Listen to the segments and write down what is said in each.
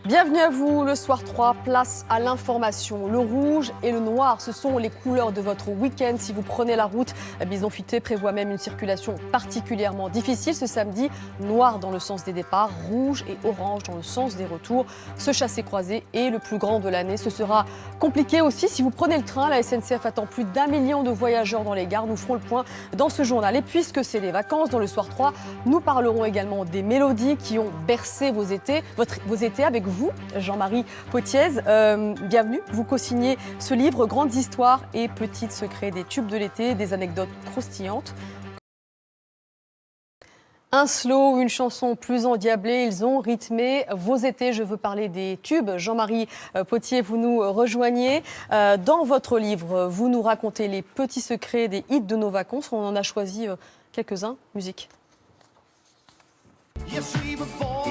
Bienvenue à vous, le soir 3, place à l'information. Le rouge et le noir, ce sont les couleurs de votre week-end. Si vous prenez la route, Bison Futé prévoit même une circulation particulièrement difficile ce samedi. Noir dans le sens des départs, rouge et orange dans le sens des retours. Ce chassé-croisé est le plus grand de l'année. Ce sera compliqué aussi si vous prenez le train. La SNCF attend plus d'1 million de voyageurs dans les gares. Nous ferons le point dans ce journal. Et puisque c'est les vacances, dans le soir 3, nous parlerons également des mélodies qui ont bercé vos étés avec vous, Jean-Marie Potiez. Bienvenue, vous co-signez ce livre, Grandes histoires et petits secrets des tubes de l'été, des anecdotes croustillantes. Un slow, une chanson plus endiablée, ils ont rythmé vos étés. Je veux parler des tubes. Jean-Marie Potiez, vous nous rejoignez. Dans votre livre, vous nous racontez les petits secrets des hits de nos vacances. On en a choisi quelques-uns. Musique. Yes, we were born.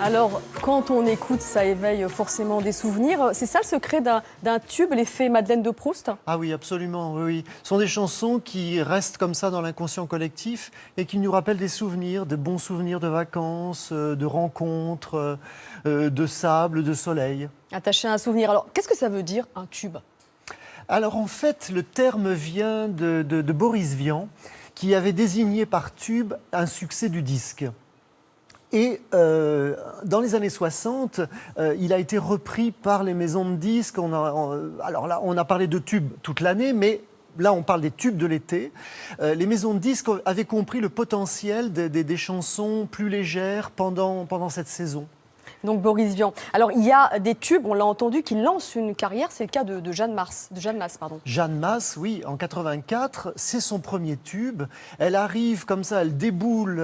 Alors, quand on écoute, ça éveille forcément des souvenirs. C'est ça le secret d'un tube, l'effet Madeleine de Proust? Ah oui, absolument, oui. Ce sont des chansons qui restent comme ça dans l'inconscient collectif et qui nous rappellent des souvenirs, de bons souvenirs de vacances, de rencontres, de sable, de soleil. Attaché à un souvenir. Alors, qu'est-ce que ça veut dire, un tube? Alors, en fait, le terme vient de Boris Vian, qui avait désigné par tube un succès du disque. Et dans les années 60, il a été repris par les maisons de disques. Alors là, on a parlé de tubes toute l'année, mais là, on parle des tubes de l'été. Les maisons de disques avaient compris le potentiel des chansons plus légères pendant cette saison. Donc Boris Vian. Alors il y a des tubes, on l'a entendu, qui lancent une carrière. C'est le cas de Jeanne Masse. Jeanne Masse, oui, en 84, c'est son premier tube. Elle arrive comme ça, elle déboule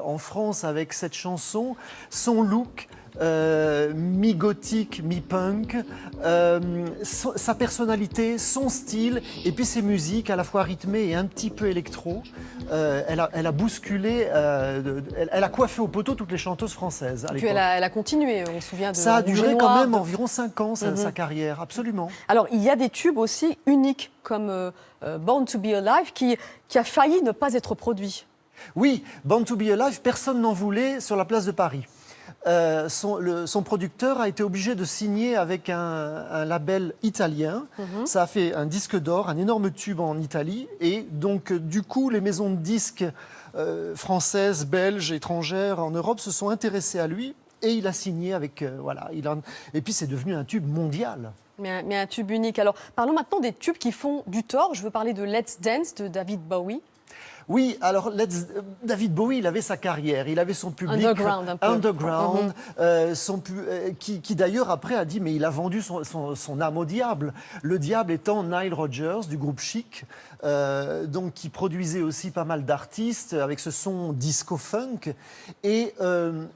en France avec cette chanson. Son look, mi-gothique, mi-punk, sa personnalité, son style, et puis ses musiques à la fois rythmées et un petit peu électro. Elle a bousculé, elle a coiffé au poteau toutes les chanteuses françaises. Et puis elle a continué, on se souvient de Ça a duré Rouge et quand Noir, même environ 5 ans, sa carrière, absolument. Alors il y a des tubes aussi uniques, comme Born to be Alive, qui a failli ne pas être produit. Oui, Born to be Alive, personne n'en voulait sur la place de Paris. Son producteur a été obligé de signer avec un label italien. Ça a fait un disque d'or, un énorme tube en Italie. Et donc, du coup, les maisons de disques françaises, belges, étrangères en Europe se sont intéressées à lui. Et il a signé avec... Et puis, c'est devenu un tube mondial. Mais un tube unique. Alors, parlons maintenant des tubes qui font du tort. Je veux parler de Let's Dance de David Bowie. Oui, alors David Bowie, il avait sa carrière, il avait son public underground, qui d'ailleurs après a dit mais il a vendu son âme au diable. Le diable étant Nile Rodgers du groupe Chic, donc qui produisait aussi pas mal d'artistes avec ce son disco-funk. Et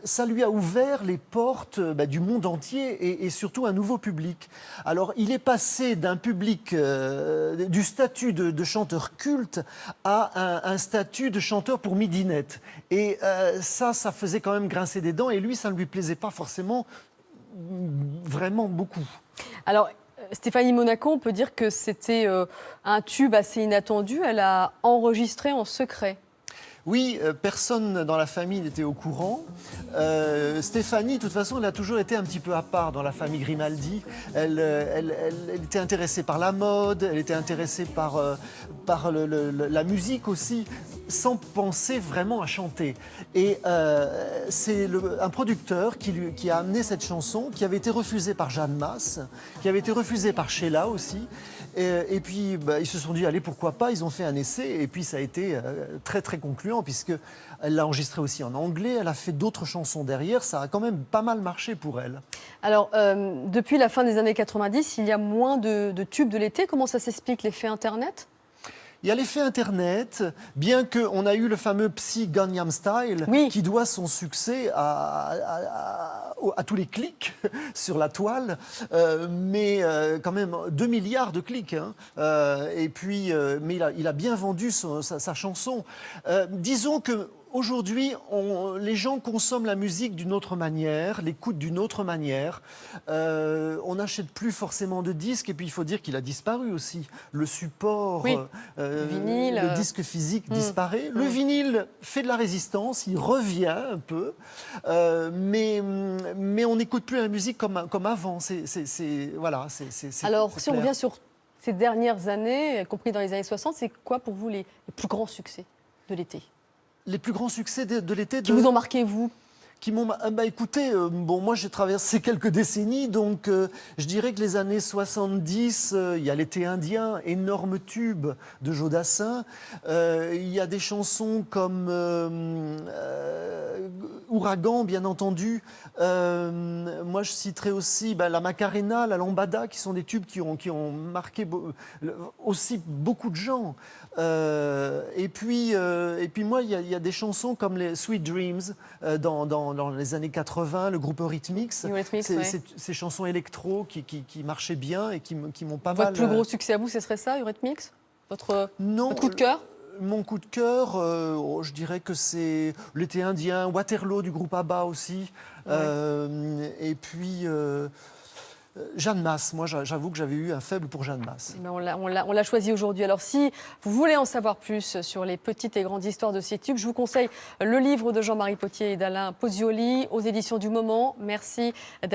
ça lui a ouvert les portes du monde entier et surtout un nouveau public. Alors il est passé d'un public, du statut de chanteur culte à un statut de chanteur pour midinette. Et ça faisait quand même grincer des dents. Et lui, ça ne lui plaisait pas forcément vraiment beaucoup. Alors, Stéphanie Monaco, on peut dire que c'était un tube assez inattendu. Elle a enregistré en secret. Oui, personne dans la famille n'était au courant. Stéphanie, de toute façon, elle a toujours été un petit peu à part dans la famille Grimaldi. Elle était intéressée par la mode, elle était intéressée par la musique aussi, sans penser vraiment à chanter. Et c'est un producteur qui a amené cette chanson, qui avait été refusée par Jeanne Masse, qui avait été refusée par Sheila aussi. Et puis, ils se sont dit, allez, pourquoi pas, ils ont fait un essai. Et puis, ça a été très, très concluant, puisqu'elle l'a enregistré aussi en anglais. Elle a fait d'autres chansons derrière. Ça a quand même pas mal marché pour elle. Alors, depuis la fin des années 90, il y a moins de tubes de l'été. Comment ça s'explique, l'effet Internet ? Il y a l'effet Internet, bien qu'on a eu le fameux Psy Gangnam Style, oui, qui doit son succès à tous les clics sur la toile, mais quand même 2 milliards de clics. Hein. Et puis, mais il a bien vendu sa chanson. Disons que aujourd'hui, les gens consomment la musique d'une autre manière, l'écoutent d'une autre manière. On n'achète plus forcément de disques, et puis il faut dire qu'il a disparu aussi. Le support, oui. Vinyle, le disque physique disparaît. Le vinyle fait de la résistance, il revient un peu, mais on n'écoute plus la musique comme avant. Voilà, alors, c'est si on clair. revient sur ces dernières années, y compris dans les années 60, c'est quoi pour vous les plus grands succès de l'été ? Les plus grands succès de l'été Qui vous ont marqué, vous ? Qui m'ont... écoutez, moi j'ai traversé quelques décennies, donc je dirais que les années 70, il y a l'été indien, énorme tube de Joe Dassin. Il y a des chansons comme Ouragan, bien entendu. Moi je citerai aussi la Macarena, la Lambada, qui sont des tubes qui ont marqué aussi beaucoup de gens. Et puis moi, il y a des chansons comme les Sweet Dreams dans les années 80, le groupe Eurythmics. Ces chansons électro qui marchaient bien et qui m'ont pas mal... Votre plus gros succès à vous, ce serait ça, Eurythmics ? Votre coup de cœur ? Mon coup de cœur, je dirais que c'est l'été indien, Waterloo du groupe ABBA aussi. Et puis... Jeanne Masse, moi j'avoue que j'avais eu un faible pour Jeanne Masse. On l'a choisi aujourd'hui. Alors si vous voulez en savoir plus sur les petites et grandes histoires de ces tubes, je vous conseille le livre de Jean-Marie Potier et d'Alain Pozioli aux éditions du Moment. Merci d'être